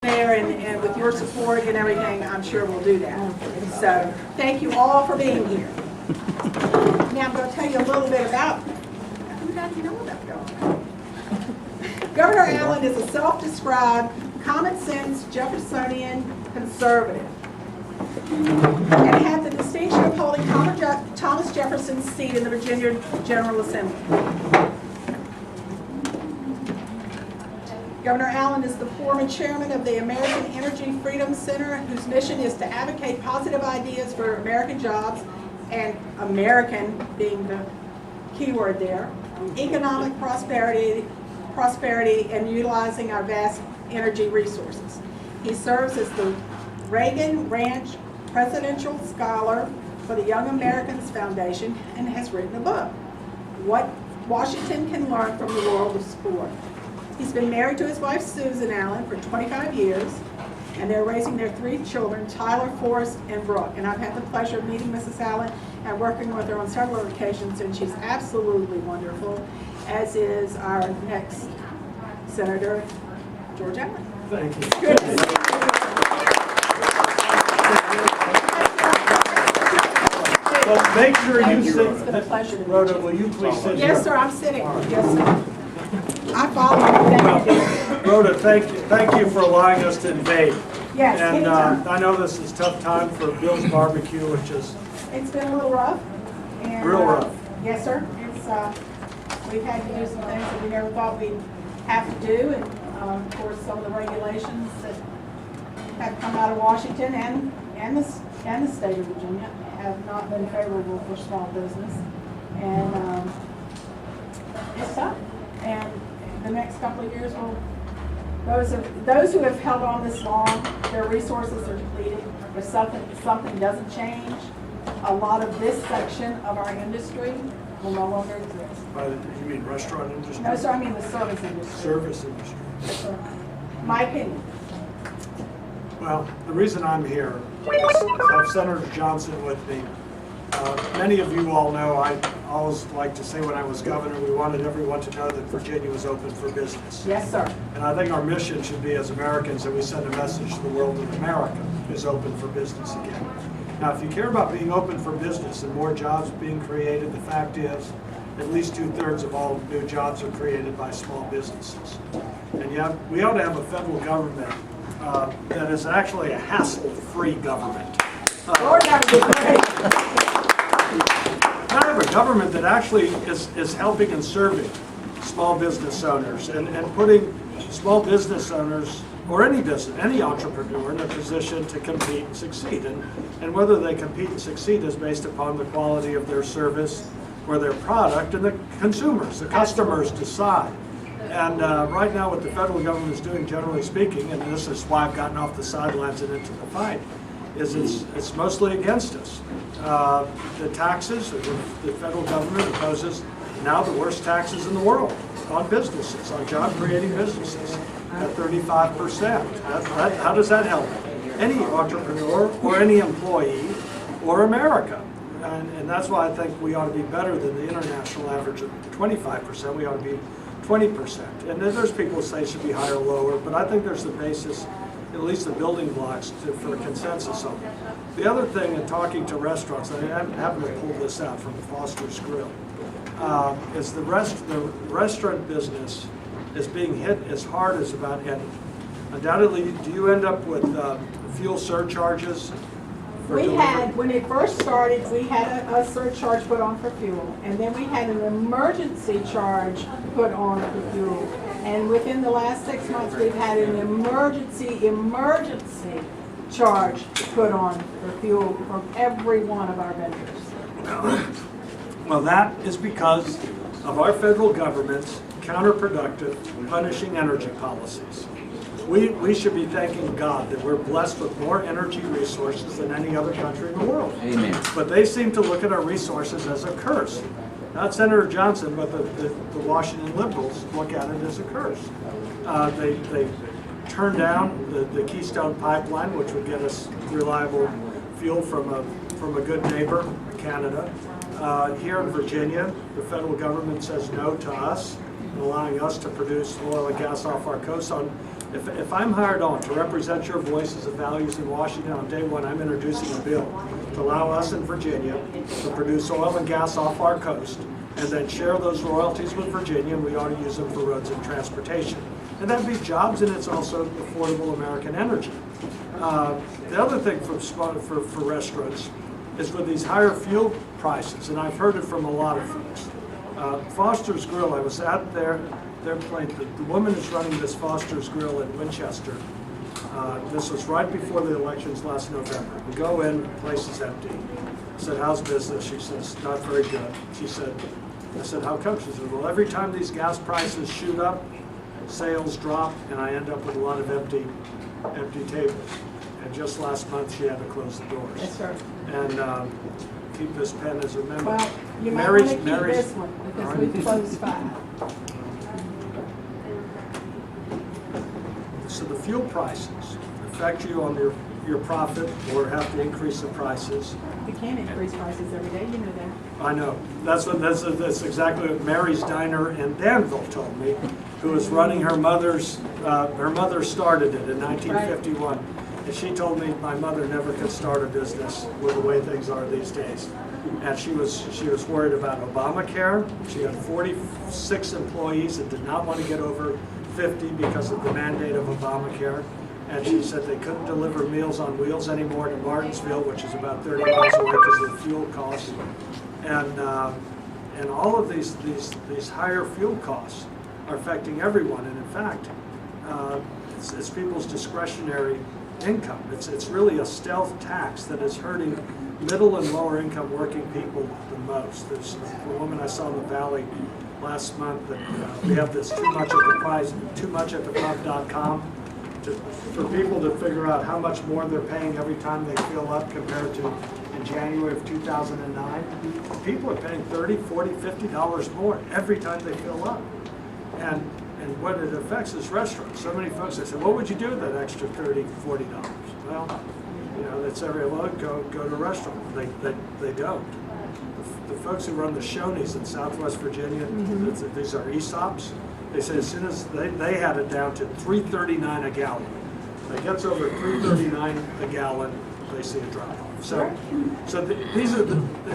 there, and with your support and everything, I'm sure we'll do that. So thank you all for being here. Now I'm going to tell you a little bit about who does you know about Governor. Governor Allen is a self-described common sense Jeffersonian conservative and had the distinction of holding Thomas Jefferson's seat in the Virginia General Assembly. Governor Allen is the former chairman of the American Energy Freedom Center, whose mission is to advocate positive ideas for American jobs, and American being the key word there, economic prosperity and utilizing our vast energy resources. He serves as the Reagan Ranch Presidential Scholar for the Young Americans Foundation and has written a book, What Washington Can Learn from the World of Sport. He's been married to his wife, Susan Allen, for 25 years, and they're raising their 3 children, Tyler, Forrest, and Brooke. And I've had the pleasure of meeting Mrs. Allen and working with her on several occasions, and she's absolutely wonderful, as is our next Senator, George Allen. Thank you. Good to see you. Well, make sure you sit. It's been a pleasure to meet Rhoda, you. will you please sit Yes, here? sir, I'm sitting. Yes, sir. I follow you. Thank you. Rhoda, thank you for allowing us to invade. Yes, And anytime. I know this is a tough time for Bill's Barbecue, which is It's been a little rough. And, real rough. Yes, sir. It's we've had to do some things that we never thought we'd have to do, and of course some of the regulations that have come out of Washington and the state of Virginia have not been favorable for small business, and it's tough. And the next couple of years will. Those who have held on this long, their resources are depleted. If something doesn't change, a lot of this section of our industry will no longer exist. You mean restaurant industry? No, sir, I mean the service industry. Service industry. Yes, sir. My opinion. Well, the reason I'm here is I have Senator Johnson with me. Many of you all know I always like to say when I was governor, we wanted everyone to know that Virginia was open for business. Yes, sir. And I think our mission should be as Americans that we send a message to the world that America is open for business again. Now, if you care about being open for business and more jobs being created, the fact is at least 2/3 of all new jobs are created by small businesses. And yet, we ought to have a federal government that is actually a hassle-free government. Lord, that would be great. Kind of a government that actually is helping and serving small business owners and putting small business owners or any business, any entrepreneur in a position to compete and succeed. And whether they compete and succeed is based upon the quality of their service or their product, and the consumers, the customers decide. And right now what the federal government is doing, generally speaking, and this is why I've gotten off the sidelines and into the fight, is it's mostly against us. The taxes, the federal government imposes now the worst taxes in the world on businesses, on job-creating businesses, at 35%. How does that help any entrepreneur or any employee or America? And that's why I think we ought to be better than the international average of 25%. We ought to be 20%. And then there's people who say it should be higher or lower, but I think there's the basis, at least the building blocks for a consensus on it. The other thing in talking to restaurants, I happen to pull this out from Foster's Grill, is the restaurant business is being hit as hard as about any. Undoubtedly, do you end up with fuel surcharges? We had, when it first started, we had a surcharge put on for fuel, and then we had an emergency charge put on for fuel. And within the last 6 months, we've had an emergency charge put on for fuel from every one of our vendors. Well, that is because of our federal government's counterproductive, punishing energy policies. We should be thanking God that we're blessed with more energy resources than any other country in the world. Amen. But they seem to look at our resources as a curse. Not Senator Johnson, but the Washington liberals look at it as a curse. They turned down the Keystone Pipeline, which would get us reliable fuel from a good neighbor, Canada. Here in Virginia, the federal government says no to us, allowing us to produce oil and gas off our coast on If I'm hired on to represent your voices and values in Washington on day one, I'm introducing a bill to allow us in Virginia to produce oil and gas off our coast and then share those royalties with Virginia, and we ought to use them for roads and transportation. And that'd be jobs, and it's also affordable American energy. The other thing for restaurants is with these higher fuel prices, and I've heard it from a lot of folks. Foster's Grill, I was at their place. The woman is running this Foster's Grill in Winchester. This was right before the elections last November. We go in, the place is empty. I said, how's business? She says, not very good. I said, how come? She said, well, every time these gas prices shoot up, sales drop, and I end up with a lot of empty tables. And just last month, she had to close the doors. Yes, sir. And keep this pen as a member. Well, you might want to keep this one, because right. we've closed 5. So the fuel prices affect you on your profit, or have to increase the prices. We can't increase prices every day, you know that. I know. That's exactly what Mary's Diner in Danville told me, who was running her mother started it in 1951. Right. And she told me my mother never could start a business with the way things are these days. And she was worried about Obamacare. She had 46 employees that did not want to get over 50 because of the mandate of Obamacare. And she said they couldn't deliver Meals on Wheels anymore to Martinsville, which is about 30 miles away because of the fuel costs. And all of these higher fuel costs are affecting everyone. And in fact, it's people's discretionary income. It's really a stealth tax that is hurting middle and lower income working people the most. There's a woman I saw in the Valley last month that we have this toomuchatthepump.com for people to figure out how much more they're paying every time they fill up compared to in January of 2009. People are paying $30, $40, $50 more every time they fill up. And what it affects is restaurants. So many folks, they say, what would you do with that extra $30, $40? Well, you know, that's every load, go to a restaurant. They don't. The folks who run the Shoney's in Southwest Virginia, these are ESOPs. They say as soon as they had it down to $3.39 a gallon. When it gets over $3.39 a gallon, they see a drop off.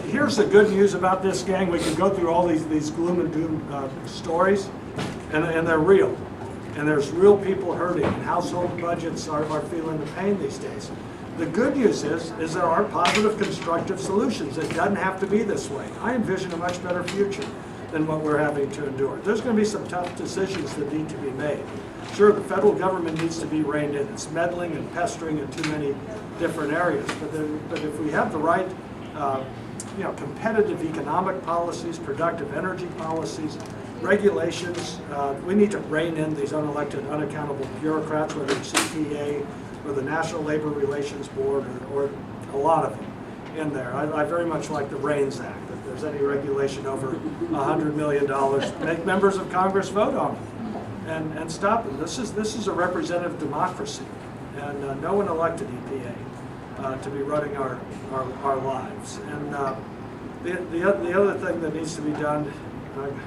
Here's the good news about this, gang. We can go through all these gloom and doom stories, and they're real. And there's real people hurting, and household budgets are feeling the pain these days. The good news is there are positive, constructive solutions. It doesn't have to be this way. I envision a much better future than what we're having to endure. There's going to be some tough decisions that need to be made. Sure, the federal government needs to be reined in. It's meddling and pestering in too many different areas. But if we have the right, competitive economic policies, productive energy policies, regulations, we need to rein in these unelected, unaccountable bureaucrats, whether it's EPA or the National Labor Relations Board or a lot of them in there. I very much like the REINS Act. If there's any regulation over $100 million, make members of Congress vote on it and stop it. This is a representative democracy, and no one elected EPA to be running our lives. And the other thing that needs to be done,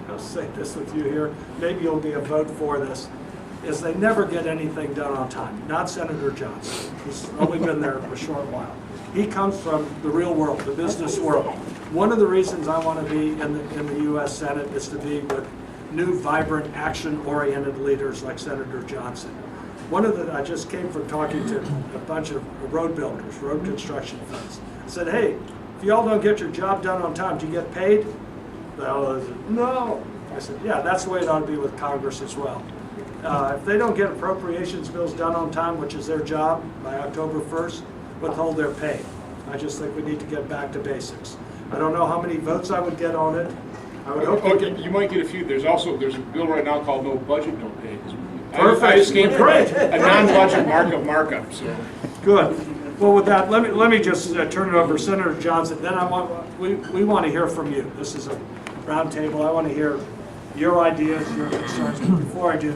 I'll say this with you here, maybe you'll be a vote for this, is they never get anything done on time. Not Senator Johnson. He's only been there a short while. He comes from the real world, the business world. One of the reasons I want to be in the U.S. Senate is to be with new, vibrant, action-oriented leaders like Senator Johnson. I just came from talking to a bunch of road builders, road construction firms. I said, hey, if y'all don't get your job done on time, do you get paid? They all said, no. I said, yeah, that's the way it ought to be with Congress as well. If they don't get appropriations bills done on time, which is their job, by October 1st, withhold their pay. I just think we need to get back to basics. I don't know how many votes I would get on it. I would hope you might get a few. There's a bill right now called No Budget, No Pay. Perfect. I just came from a non-budget markup. So. Good. Well, with that, let me just turn it over to Senator Johnson. Then we want to hear from you. This is a round table. I want to hear your ideas, your concerns. But before I do,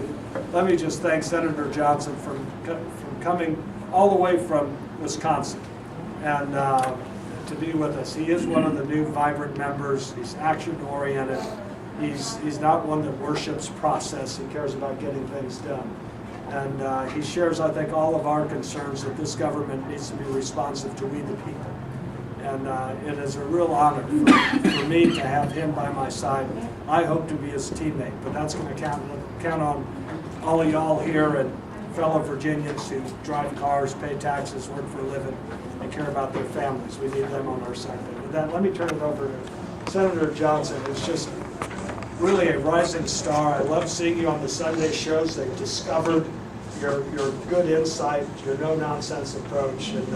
let me just thank Senator Johnson for coming all the way from Wisconsin and to be with us. He is one of the new vibrant members. He's action-oriented. He's not one that worships process. He cares about getting things done. And he shares, I think, all of our concerns that this government needs to be responsive to we the people. And it is a real honor for me to have him by my side. I hope to be his teammate, but that's going to count on all of y'all here and fellow Virginians who drive cars, pay taxes, work for a living, and care about their families. We need them on our side. With that, let me turn it over to Senator Johnson, who's just really a rising star. I love seeing you on the Sunday shows. They've discovered your good insight, your no-nonsense approach. And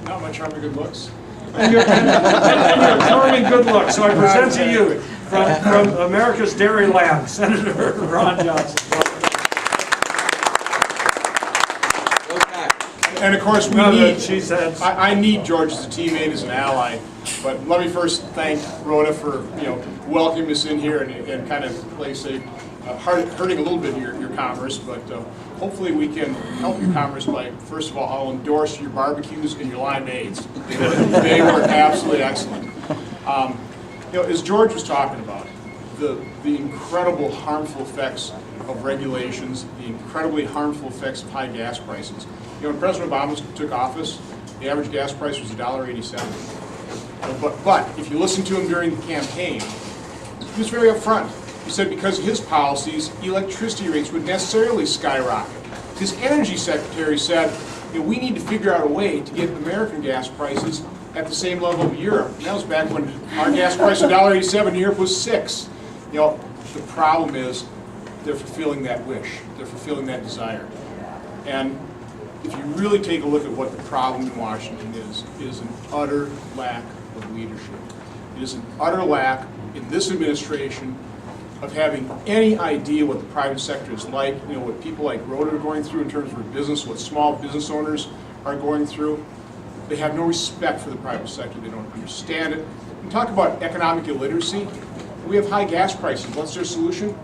Not my charming good looks. and your charming good look. So I present to you from America's Dairy Land, Senator Ron Johnson. And of course, I need George as a teammate, as an ally. But let me first thank Rhoda for welcoming us in here and kind of, like I say, hurting a little bit your commerce. But hopefully we can help your commerce by, first of all, I'll endorse your barbecues and your limeades. They were absolutely excellent. As George was talking about, the incredible harmful effects of regulations, the incredibly harmful effects of high gas prices. When President Obama took office, the average gas price was $1.87. But if you listen to him during the campaign, he was very upfront. He said because of his policies, electricity rates would necessarily skyrocket. His energy secretary said, we need to figure out a way to get American gas prices at the same level of Europe. And that was back when our gas price was $1.87, Europe was $6. The problem is they're fulfilling that wish. They're fulfilling that desire. And if you really take a look at what the problem in Washington is, it is an utter lack of leadership. It is an utter lack in this administration of having any idea what the private sector is like, what people like Rhoda are going through in terms of her business, what small business owners are going through. They have no respect for the private sector. They don't understand it. We talk about economic illiteracy. We have high gas prices. What's their solution?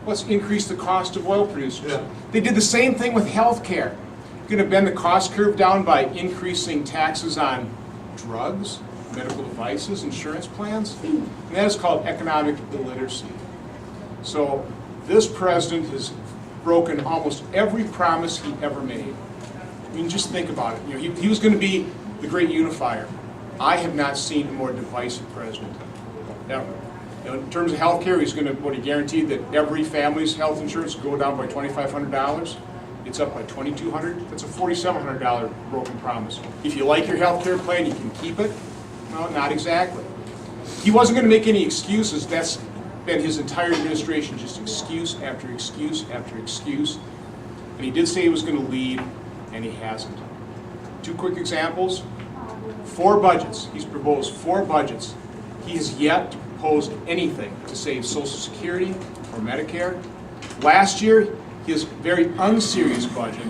Let's increase the cost of oil producers. Yeah. They did the same thing with health care. Going to bend the cost curve down by increasing taxes on drugs, medical devices, insurance plans, and that is called economic illiteracy. So this president has broken almost every promise he ever made. I mean, just think about it. He was going to be the great unifier. I have not seen a more divisive president ever. In terms of health care, he's going to, he guaranteed that every family's health insurance will go down by $2,500. It's up by $2,200. That's a $4,700 broken promise. If you like your health care plan, you can keep it. No, not exactly. He wasn't going to make any excuses. That's been his entire administration, just excuse after excuse after excuse. And he did say he was going to lead, and he hasn't. Two quick examples. 4 budgets. He's proposed 4 budgets. He has yet to propose anything to save Social Security or Medicare. Last year, his very unserious budget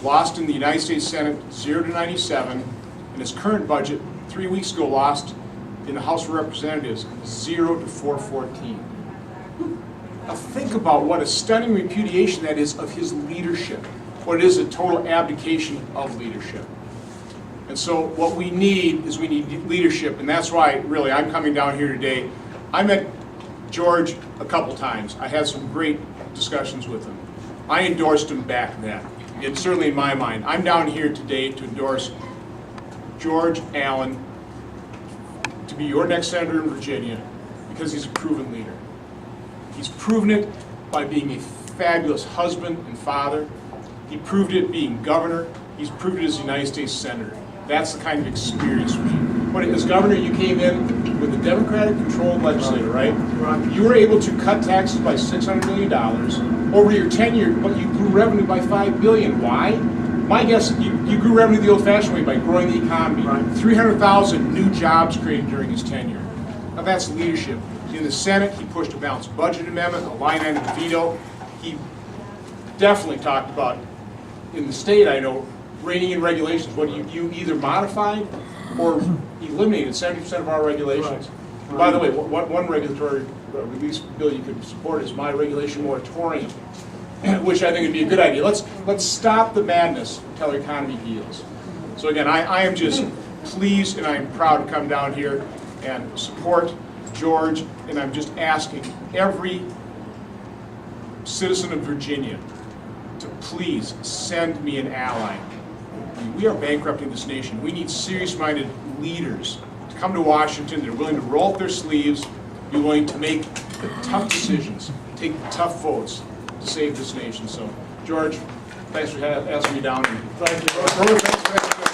lost in the United States Senate 0-97, and his current budget 3 weeks ago lost in the House of Representatives 0-414. Now think about what a stunning repudiation that is of his leadership, what it is a total abdication of leadership. And so what we need is leadership, and that's why really I'm coming down here today. I met George a couple times. I had some great discussions with him. I endorsed him back then. It's certainly in my mind. I'm down here today to endorse George Allen to be your next senator in Virginia because he's a proven leader. He's proven it by being a fabulous husband and father. He proved it being governor. He's proved it as a United States senator. That's the kind of experience we need. But as governor, you came in with a Democratic-controlled legislature, right? You were able to cut taxes by $600 million over your tenure, but you grew revenue by $5 billion. Why? My guess, you grew revenue the old-fashioned way by growing the economy. 300,000 new jobs created during his tenure. Now that's leadership. In the Senate, he pushed a balanced budget amendment, a line item veto. He definitely talked about, in the state, I know, reining in regulations. What you either modified or eliminated 70% of our regulations. Right. By the way, one regulatory release bill you could support is my regulation moratorium, which I think would be a good idea. Let's stop the madness until the economy heals. So again, I am just pleased and I'm proud to come down here and support George, and I'm just asking every citizen of Virginia to please send me an ally. We are bankrupting this nation. We need serious-minded leaders to come to Washington. They're willing to roll up their sleeves, be willing to make tough decisions, take tough votes to save this nation. So, George, thanks for asking me down. Thank you. Thanks for